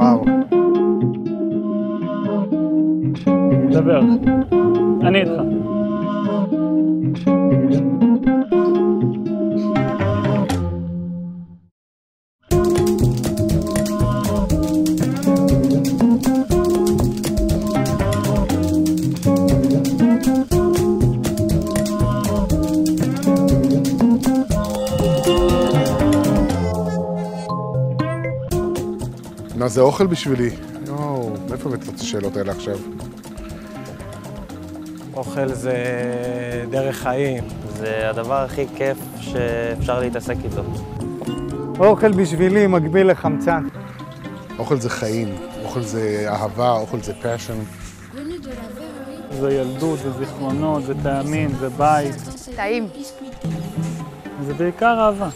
וואו. דבר. אני איתך. מה זה אוכל בשבילי? יואו, מאיפה באמת את השאלות האלה עכשיו? אוכל זה דרך חיים. זה הדבר הכי כיף שאפשר להתעסק איתו. אוכל בשבילי מקביל לחמצן. אוכל זה חיים, אוכל זה אהבה, אוכל זה פאשן. זה ילדות, זה זיכרונות, זה טעמים, זה בית. טעים. זה בעיקר אהבה.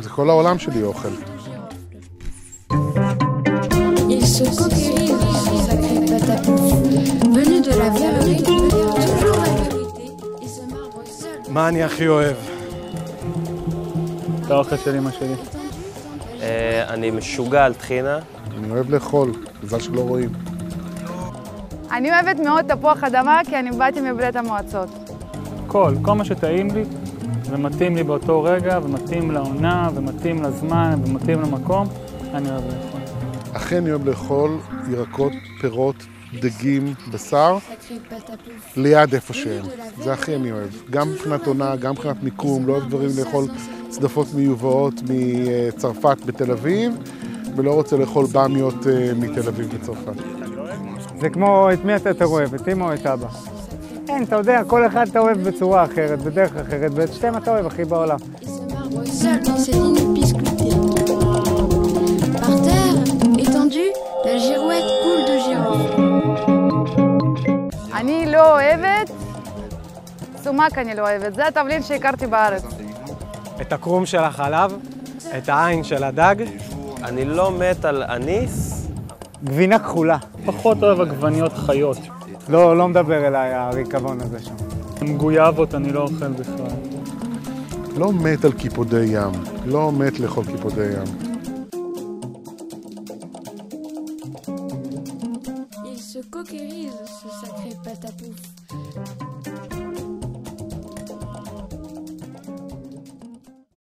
זה כל העולם שלי אוכל. Il se coquérise, ce sacré patapouf, venu de la verrerie, toujours la vérité, et ce marbre seul. מה אני הכי אוהב? את האוכל של אמא שלי. אני משוגע על טחינה. אני אוהב לאכול, מזל שלא רואים. אני אוהבת מאוד תפוח אדמה כי אני באתי מברית המועצות. כל מה שטעים לי, ומתאים לי באותו רגע, ומתאים לעונה, ומתאים לזמן, ומתאים למקום, אני אוהב לאכול. אכן אני אוהב לאכול ירקות, פירות, דגים, בשר, ליד איפה שהם. זה הכי אני אוהב. גם מבחינת עונה, גם מבחינת מיקום, לא אוהב דברים לאכול צדפות מיובאות מצרפת בתל אביב, ולא רוצה לאכול במיות מתל אביב בצרפת. זה כמו את מי אתה אוהב, את אמא או את אבא. אין, אתה יודע, כל אחד אתה אוהב בצורה אחרת, בדרך אחרת, ואת שתיהם אתה אוהב הכי בעולם. אני לא אוהבת, סומק אני לא אוהבת, זה התבלין שהכרתי בארץ. את הקרום של החלב, את העין של הדג. אני לא מת על אניס. גבינה כחולה. פחות אוהב עגבניות חיות. לא מדבר אליי הריקבון הזה שם. גויאבות אני לא אוכל בכלל. לא מת על קיפודי ים, לא מת לאכול קיפודי ים. Il se coquérise, ce sacré patapouf.